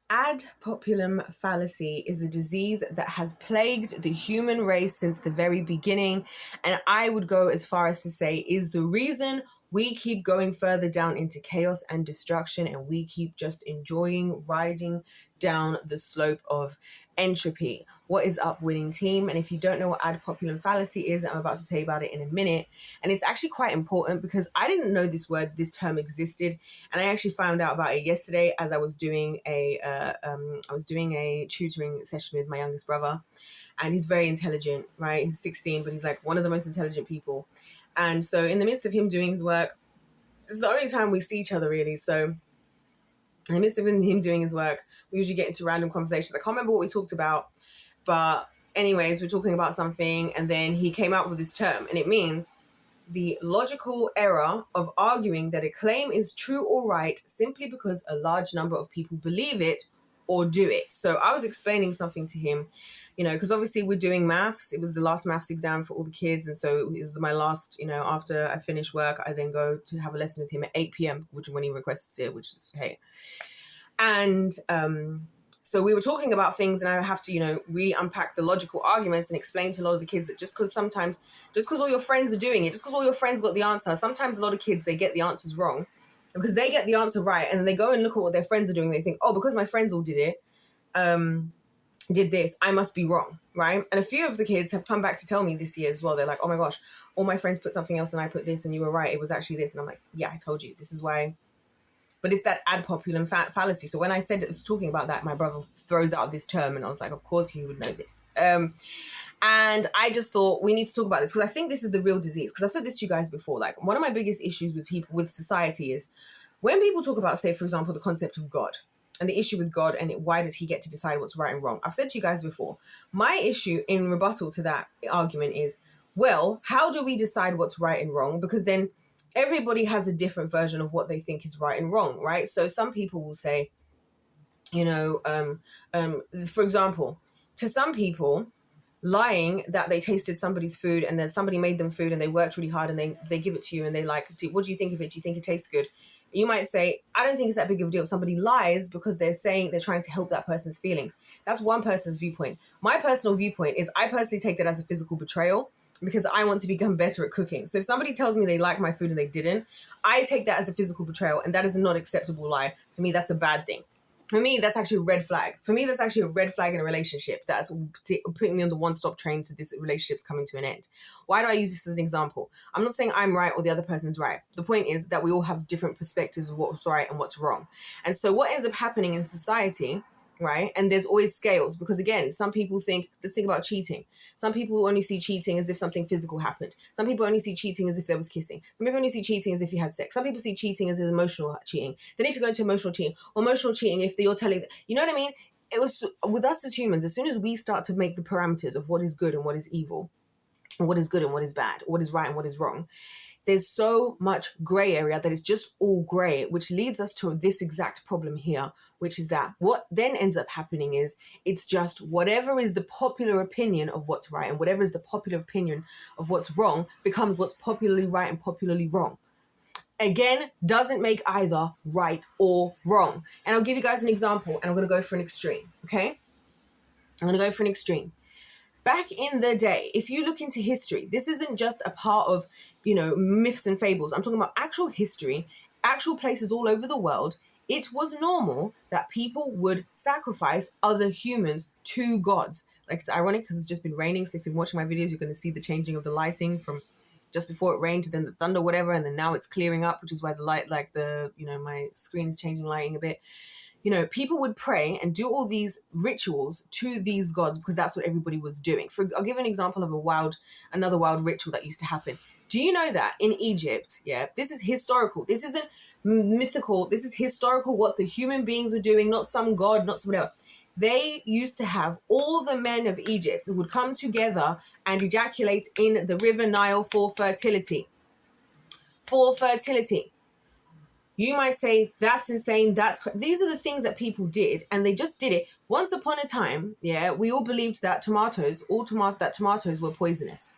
Ad populum fallacy is a disease that has plagued the human race since the very beginning, and I would go as far as to say is the reason we keep going further down into chaos and destruction, and we keep just enjoying riding down the slope of entropy. What is up, winning team? And if you don't know what ad populum fallacy is, I'm about to tell you about it in a minute. And it's actually quite important because I didn't know this term existed, and I actually found out about it yesterday as I was doing a tutoring session with my youngest brother, and he's very intelligent, right? He's 16, but he's like one of the most intelligent people. And so in the midst of him doing his work, this is the only time we see each other really. So in the midst of him doing his work, we usually get into random conversations. I can't remember what we talked about, but anyways, we're talking about something, and then he came out with this term, and it means the logical error of arguing that a claim is true or right simply because a large number of people believe it or do it. So I was explaining something to him, because obviously we're doing maths. It was the last maths exam for all the kids. And so it was my last, after I finish work, I then go to have a lesson with him at 8 p.m., which when he requests it, which is, hey. And so we were talking about things, and I have to, really unpack the logical arguments and explain to a lot of the kids that just because all your friends are doing it, just because all your friends got the answer, sometimes a lot of kids, they get the answers wrong because they get the answer right. And then they go and look at what their friends are doing. They think, oh, because my friends all did it, did this, I must be wrong, right? And a few of the kids have come back to tell me this year as well. They're like, oh my gosh, all my friends put something else and I put this and you were right. It was actually this. And I'm like, yeah, I told you. This is why. But it's that ad populum fallacy. So when I said it was talking about that, my brother throws out this term, and I was like, of course he would know this. And I just thought we need to talk about this because I think this is the real disease. Because I've said this to you guys before. Like, one of my biggest issues with society is when people talk about, say, for example, the concept of God and the issue with God and why does he get to decide what's right and wrong. I've said to you guys before, my issue in rebuttal to that argument is, well, how do we decide what's right and wrong? Because then everybody has a different version of what they think is right and wrong, right? So some people will say, for example, to some people, lying that they tasted somebody's food and then somebody made them food and they worked really hard and they give it to you and they like, what do you think of it? Do you think it tastes good? You might say, I don't think it's that big of a deal. Somebody lies because they're trying to help that person's feelings. That's one person's viewpoint. My personal viewpoint is I personally take that as a physical betrayal because I want to become better at cooking. So if somebody tells me they like my food and they didn't, I take that as a physical betrayal, and that is a not acceptable lie. For me, that's a bad thing. For me, that's actually a red flag. For me, that's actually a red flag in a relationship. That's putting me on the one-stop train to this relationship's coming to an end. Why do I use this as an example? I'm not saying I'm right or the other person's right. The point is that we all have different perspectives of what's right and what's wrong. And so what ends up happening in society, right? And there's always scales because, again, some people think about cheating. Some people only see cheating as if something physical happened. Some people only see cheating as if there was kissing. Some people only see cheating as if you had sex. Some people see cheating as emotional cheating. Then if you go into emotional cheating, if you're telling, you know what I mean? It was with us as humans, as soon as we start to make the parameters of what is good and what is evil, and what is good and what is bad, what is right and what is wrong, there's so much gray area that it's just all gray, which leads us to this exact problem here, which is that what then ends up happening is it's just whatever is the popular opinion of what's right and whatever is the popular opinion of what's wrong becomes what's popularly right and popularly wrong. Again, doesn't make either right or wrong. And I'll give you guys an example, and I'm going to go for an extreme, okay? I'm going to go for an extreme. Back in the day, if you look into history, this isn't just a part of, myths and fables. I'm talking about actual history, actual places all over the world. It was normal that people would sacrifice other humans to gods. Like, it's ironic because it's just been raining. So if you've been watching my videos, you're going to see the changing of the lighting from just before it rained to then the thunder, whatever. And then now it's clearing up, which is why the light, my screen is changing lighting a bit. People would pray and do all these rituals to these gods because that's what everybody was doing. I'll give an example of another wild ritual that used to happen. Do you know that in Egypt, this is historical. This isn't mythical. This is historical, what the human beings were doing, not some god, not somebody else. They used to have all the men of Egypt who would come together and ejaculate in the river Nile for fertility. For fertility. You might say, that's insane, these are the things that people did, and they just did it. Once upon a time, we all believed that tomatoes were poisonous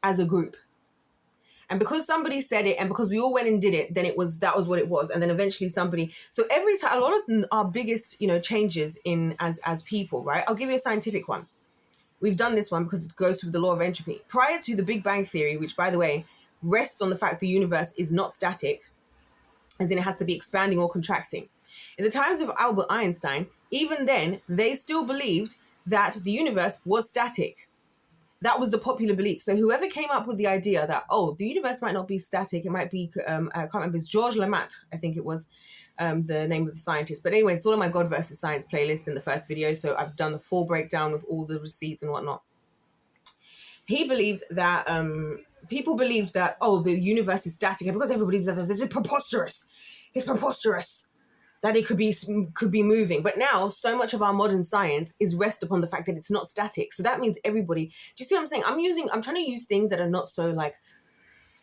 as a group. And because somebody said it and because we all went and did it, then that was what it was. And then eventually somebody, so every time, a lot of our biggest, changes in as people, right? I'll give you a scientific one. We've done this one because it goes through the law of entropy. Prior to the Big Bang Theory, which by the way, rests on the fact the universe is not static, as in it has to be expanding or contracting. In the times of Albert Einstein, even then, they still believed that the universe was static. That was the popular belief. So whoever came up with the idea that, the universe might not be static, it might be, I can't remember, it's Georges Lemaitre, I think it was the name of the scientist. But anyway, it's all on my God versus Science playlist in the first video. So I've done the full breakdown with all the receipts and whatnot. He believed that, people believed that, the universe is static. And because everybody believes that, it's preposterous. It's preposterous that it could be moving. But now so much of our modern science is rest upon the fact that it's not static. So that means everybody, do you see what I'm saying? I'm trying to use things that are not so like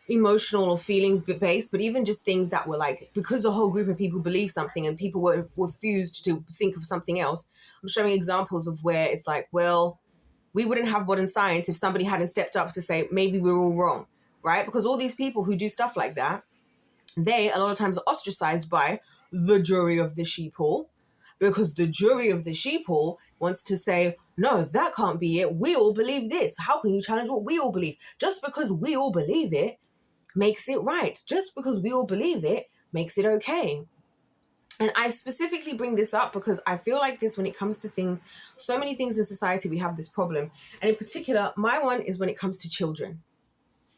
emotional or feelings based, but even just things that were like, because a whole group of people believe something and people were refused to think of something else. I'm showing examples of where it's like, well, we wouldn't have modern science if somebody hadn't stepped up to say, maybe we're all wrong, right? Because all these people who do stuff like that, they a lot of times are ostracized by the jury of the sheeple, because the jury of the sheeple wants to say, no, that can't be it. We all believe this. How can you challenge what we all believe? Just because we all believe it makes it right. Just because we all believe it makes it okay. And I specifically bring this up because I feel like this when it comes to things, so many things in society, we have this problem. And in particular, my one is when it comes to children.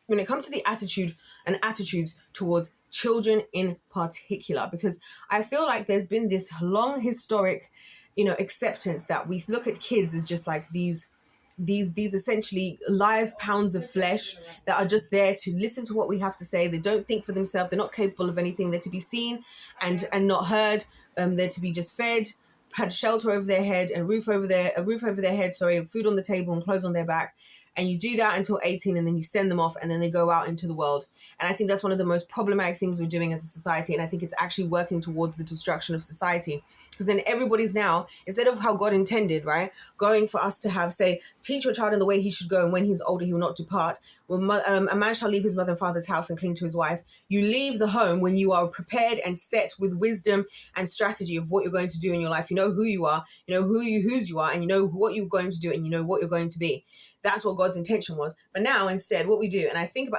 When it comes to the attitude and attitudes towards children in particular, because I feel like there's been this long historic, acceptance that we look at kids as just like these essentially live pounds of flesh that are just there to listen to what we have to say. They don't think for themselves. They're not capable of anything. They're to be seen and not heard. They're to be just fed, had shelter over their head and a roof over their head, food on the table and clothes on their back. And you do that until 18 and then you send them off and then they go out into the world. And I think that's one of the most problematic things we're doing as a society. And I think it's actually working towards the destruction of society. Because then everybody's now, instead of how God intended, right, going for us to have, say, teach your child in the way he should go, and when he's older, he will not depart. When a man shall leave his mother and father's house and cling to his wife. You leave the home when you are prepared and set with wisdom and strategy of what you're going to do in your life. You know who you are, you know whose you are, and you know what you're going to do, and you know what you're going to be. That's what God's intention was. But now instead, what we do, and I feel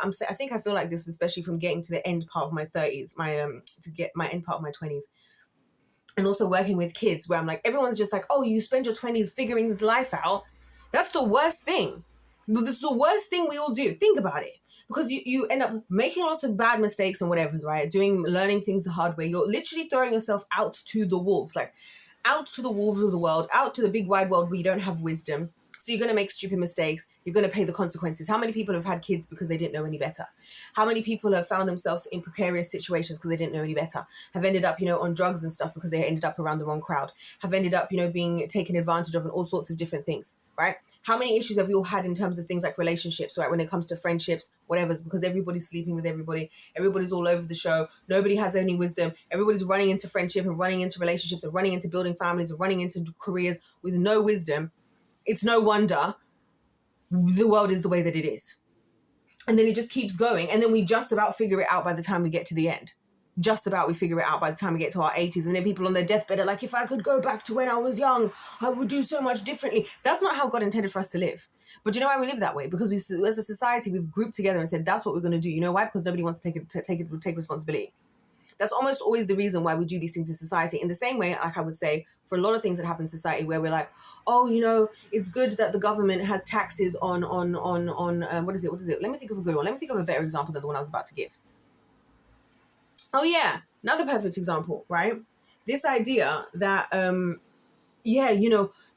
like this, especially from getting to the end part of my 30s, to get my end part of my 20s, and also working with kids where I'm like, everyone's just like, oh, you spend your 20s figuring life out. That's the worst thing. That's the worst thing we all do. Think about it. Because you end up making lots of bad mistakes and whatever, right? Learning things the hard way. You're literally throwing yourself out to the wolves, like out to the wolves of the world, out to the big wide world where you don't have wisdom. So you're going to make stupid mistakes. You're going to pay the consequences. How many people have had kids because they didn't know any better? How many people have found themselves in precarious situations because they didn't know any better? Have ended up, on drugs and stuff because they ended up around the wrong crowd? Have ended up, being taken advantage of and all sorts of different things, right? How many issues have we all had in terms of things like relationships, right? When it comes to friendships, whatever, because everybody's sleeping with everybody. Everybody's all over the show. Nobody has any wisdom. Everybody's running into friendship and running into relationships and running into building families and running into careers with no wisdom. It's no wonder the world is the way that it is. And then it just keeps going. And then we just about figure it out by the time we get to the end. Just about we figure it out by the time we get to our 80s. And then people on their deathbed are like, if I could go back to when I was young, I would do so much differently. That's not how God intended for us to live. But you know why we live that way? Because as a society, we've grouped together and said, that's what we're going to do. You know why? Because nobody wants to take responsibility. That's almost always the reason why we do these things in society. In the same way, like I would say, for a lot of things that happen in society where we're like, oh, it's good that the government has taxes on what is it? Let me think of a good one. Let me think of a better example than the one I was about to give. Oh yeah, another perfect example, right? This idea that,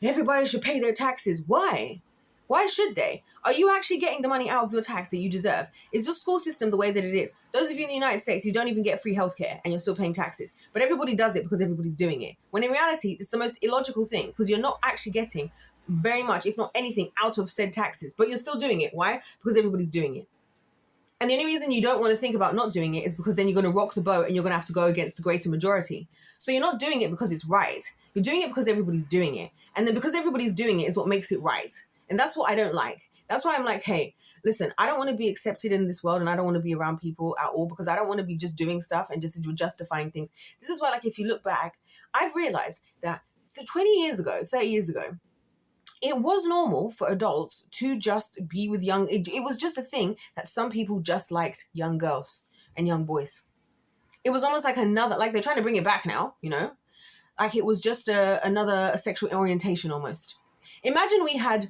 everybody should pay their taxes. Why? Why should they? Are you actually getting the money out of your tax that you deserve? Is your school system the way that it is? Those of you in the United States, you don't even get free healthcare and you're still paying taxes. But everybody does it because everybody's doing it. When in reality, it's the most illogical thing because you're not actually getting very much, if not anything, out of said taxes. But you're still doing it. Why? Because everybody's doing it. And the only reason you don't want to think about not doing it is because then you're going to rock the boat and you're going to have to go against the greater majority. So you're not doing it because it's right. You're doing it because everybody's doing it. And then because everybody's doing it is what makes it right. And that's what I don't like. That's why I'm like, hey, listen, I don't want to be accepted in this world, and I don't want to be around people at all, because I don't want to be just doing stuff and just justifying things. This is why, like, if you look back, I've realized that 20 years ago, 30 years ago, it was normal for adults to just be with young, it was just a thing that some people just liked young girls and young boys. It was almost like another, like they're trying to bring it back now, you know? Like it was just another sexual orientation almost. Imagine we had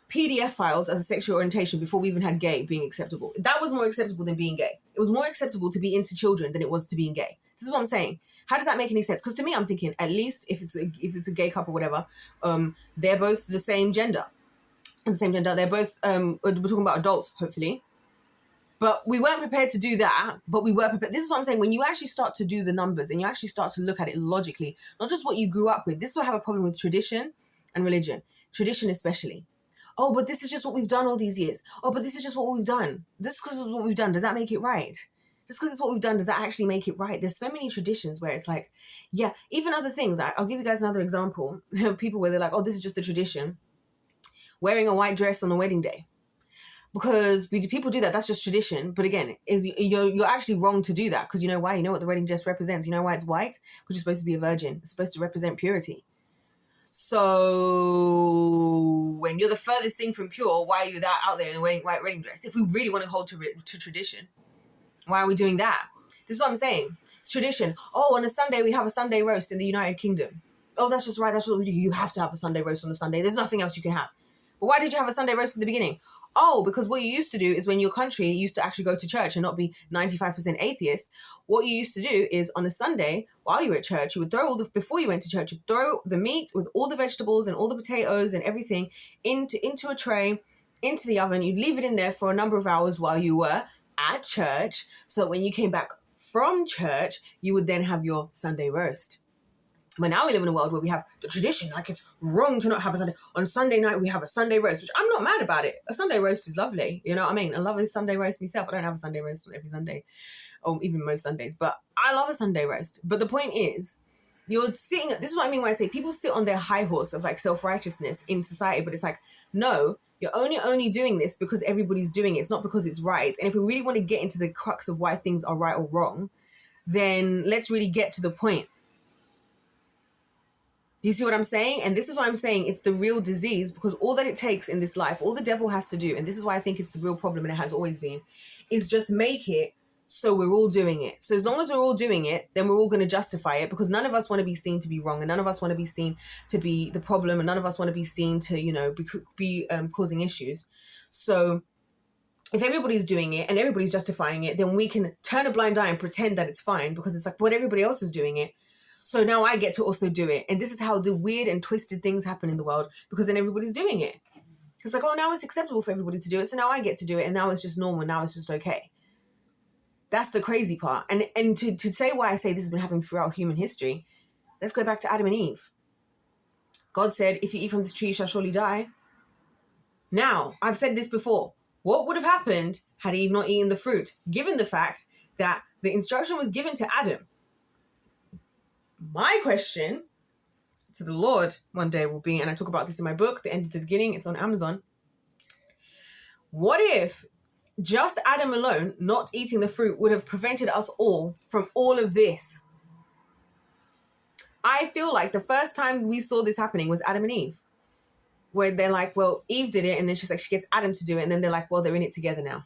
PDF files as a sexual orientation before we even had gay being acceptable. That was more acceptable than being gay. It was more acceptable to be into children than it was to being gay. This is what I'm saying. How does that make any sense? Because to me, I'm thinking, at least if it's a gay couple, whatever, they're both the same gender. They're both, we're talking about adults, hopefully. But we weren't prepared to do that, but we were prepared. This is what I'm saying. When you actually start to do the numbers and you actually start to look at it logically, not just what you grew up with. This is why I have a problem with tradition and religion. Tradition especially. Oh, but this is just what we've done all these years. Oh, but this is just what we've done. This because it's what we've done. Does that make it right? Just because it's what we've done, does that actually make it right? There's so many traditions where it's like, yeah, even other things. I'll give you guys another example. People where they're like, oh, this is just the tradition. Wearing a white dress on a wedding day. Because people do that. That's just tradition. But again, you're actually wrong to do that. Because you know why? You know what the wedding dress represents. You know why it's white? Because you're supposed to be a virgin. It's supposed to represent purity. So when you're the furthest thing from pure, why are you that out there in a white wedding dress? If we really want to hold to tradition, why are we doing that? This is what I'm saying. It's tradition. Oh, on a Sunday, we have a Sunday roast in the United Kingdom. Oh, that's just right. That's what we do. You have to have a Sunday roast on a Sunday. There's nothing else you can have. But why did you have a Sunday roast in the beginning? Oh, because what you used to do is when your country used to actually go to church and not be 95% atheist, what you used to do is on a Sunday, while you were at church, you would throw before you went to church, you'd throw the meat with all the vegetables and all the potatoes and everything into a tray, into the oven. You'd leave it in there for a number of hours while you were at church. So when you came back from church, you would then have your Sunday roast. But now we live in a world where we have the tradition, like it's wrong to not have a Sunday. On Sunday night, we have a Sunday roast, which I'm not mad about it. A Sunday roast is lovely. You know what I mean? I love a Sunday roast myself. I don't have a Sunday roast every Sunday, or even most Sundays, but I love a Sunday roast. But the point is, you're sitting, this is what I mean when I say people sit on their high horse of like self-righteousness in society, but it's like, no, you're only doing this because everybody's doing it. It's not because it's right. And if we really want to get into the crux of why things are right or wrong, then let's really get to the point. Do you see what I'm saying? And this is why I'm saying it's the real disease, because all that it takes in this life, all the devil has to do, and this is why I think it's the real problem, and it has always been, is just make it so we're all doing it. So as long as we're all doing it, then we're all going to justify it, because none of us want to be seen to be wrong, and none of us want to be seen to be the problem, and none of us want to be seen to, you know, be causing issues. So if everybody's doing it and everybody's justifying it, then we can turn a blind eye and pretend that it's fine, because it's like, but everybody else is doing it. So now I get to also do it. And this is how the weird and twisted things happen in the world, because then everybody's doing it. It's like, oh, now it's acceptable for everybody to do it. So now I get to do it. And now it's just normal. Now it's just okay. That's the crazy part. And to say why I say this has been happening throughout human history, let's go back to Adam and Eve. God said, if you eat from this tree, you shall surely die. Now, I've said this before. What would have happened had Eve not eaten the fruit, given the fact that the instruction was given to Adam? My question to the Lord one day will be, and I talk about this in my book, The End of the Beginning, it's on Amazon. What if just Adam alone not eating the fruit would have prevented us all from all of this? I feel like the first time we saw this happening was Adam and Eve, where they're like, well, Eve did it, and then she's like, she gets Adam to do it, and then they're like, well, they're in it together now.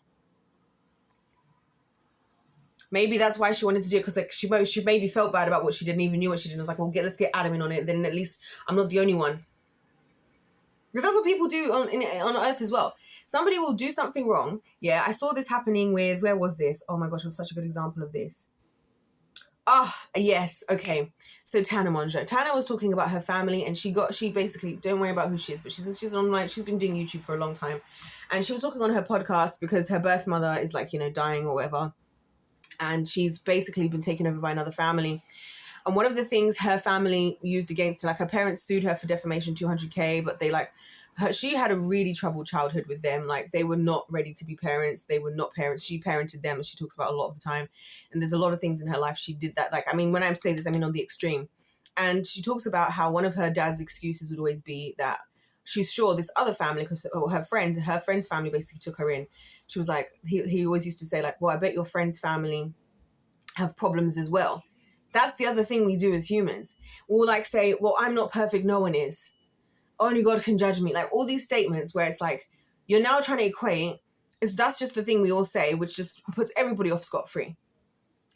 Maybe that's why she wanted to do it, because like she maybe felt bad about what she did and even knew what she did. And was like, well, let's get Adam in on it. Then at least I'm not the only one. Because that's what people do on Earth as well. Somebody will do something wrong. Yeah, I saw this happening with, where was this? Oh my gosh, it was such a good example of this. Yes, okay. So Tana Mongeau. Tana was talking about her family, and she basically, don't worry about who she is, but she's online, she's been doing YouTube for a long time. And she was talking on her podcast because her birth mother is like, you know, dying or whatever. And she's basically been taken over by another family. And one of the things her family used against her, like her parents sued her for defamation, 200K, but they she had a really troubled childhood with them. Like they were not ready to be parents. They were not parents. She parented them, and she talks about a lot of the time. And there's a lot of things in her life she did that. Like, I mean, when I say this, I mean on the extreme. And she talks about how one of her dad's excuses would always be that she's sure this other family, because her friend's family basically took her in. She was like, he always used to say like, well, I bet your friend's family have problems as well. That's the other thing we do as humans. We'll like say, well, I'm not perfect, no one is. Only God can judge me. Like all these statements where it's like, you're now trying to equate, that's just the thing we all say, which just puts everybody off scot-free.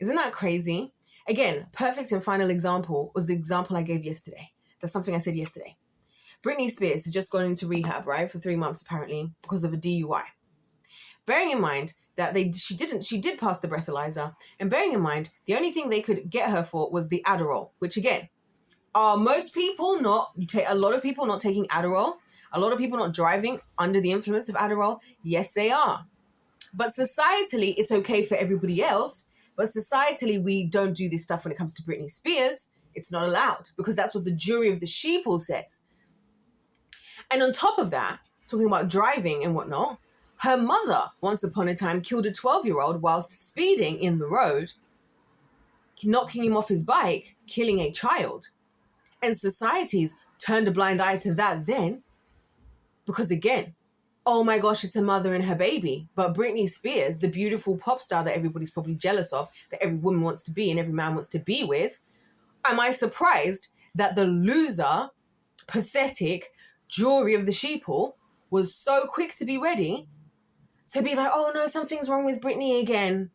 Isn't that crazy? Again, perfect and final example was the example I gave yesterday. That's something I said yesterday. Britney Spears has just gone into rehab, right, for 3 months apparently because of a DUI. Bearing in mind that she did pass the breathalyzer, and bearing in mind the only thing they could get her for was the Adderall, which again, are most people not, a lot of people not taking Adderall, a lot of people not driving under the influence of Adderall. Yes, they are. But societally, it's okay for everybody else. But societally, we don't do this stuff when it comes to Britney Spears. It's not allowed because that's what the jury of the sheeple says. And on top of that, talking about driving and whatnot, her mother, once upon a time, killed a 12-year-old whilst speeding in the road, knocking him off his bike, killing a child. And society's turned a blind eye to that then, because again, oh my gosh, it's a mother and her baby. But Britney Spears, the beautiful pop star that everybody's probably jealous of, that every woman wants to be and every man wants to be with, am I surprised that the loser, pathetic jury of the sheeple was so quick to be ready to be like, oh no, something's wrong with Britney again?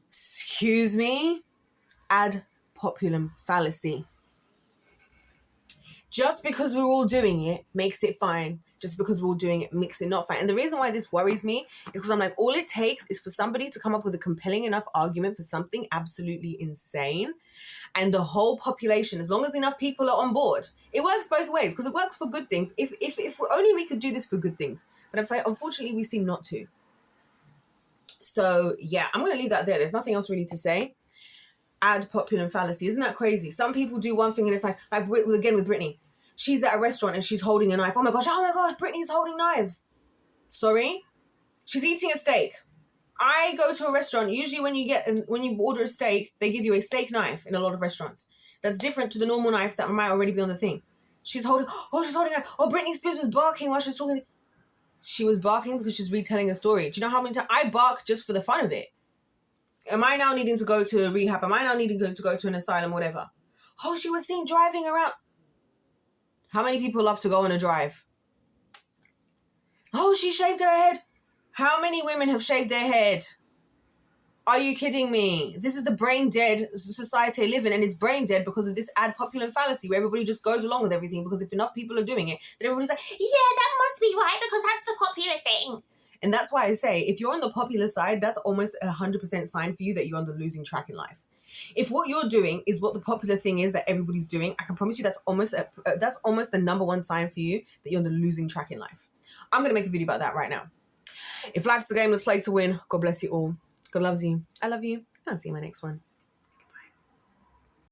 Excuse me? Ad populum fallacy. Just because we're all doing it makes it fine. Just because we're all doing it makes it not fine. And the reason why this worries me is because I'm like, all it takes is for somebody to come up with a compelling enough argument for something absolutely insane. And the whole population, as long as enough people are on board, it works both ways because it works for good things. If only we could do this for good things. But unfortunately, we seem not to. So yeah, I'm going to leave that there. There's nothing else really to say. Ad populum fallacy. Isn't that crazy? Some people do one thing and it's like again with Britney. She's at a restaurant and she's holding a knife. Oh my gosh, Britney's holding knives. Sorry? She's eating a steak. I go to a restaurant. Usually when you order a steak, they give you a steak knife in a lot of restaurants. That's different to the normal knives that might already be on the thing. She's holding a knife. Oh, Britney Spears was barking while she was talking. She was barking because she's retelling a story. Do you know how many times I bark just for the fun of it? Am I now needing to go to rehab? Am I now needing to go to an asylum, whatever? Oh, she was seen driving around. How many people love to go on a drive? Oh, she shaved her head. How many women have shaved their head? Are you kidding me? This is the brain dead society I live in, and it's brain dead because of this ad populum fallacy where everybody just goes along with everything because if enough people are doing it, then everybody's like, yeah, that must be right because that's the popular thing. And that's why I say, if you're on the popular side, that's almost 100% sign for you that you're on the losing track in life. If what you're doing is what the popular thing is that everybody's doing, I can promise you that's almost the number one sign for you that you're on the losing track in life. I'm going to make a video about that right now. If life's the game, let's play to win. God bless you all. God loves you. I love you. And I'll see you in my next one.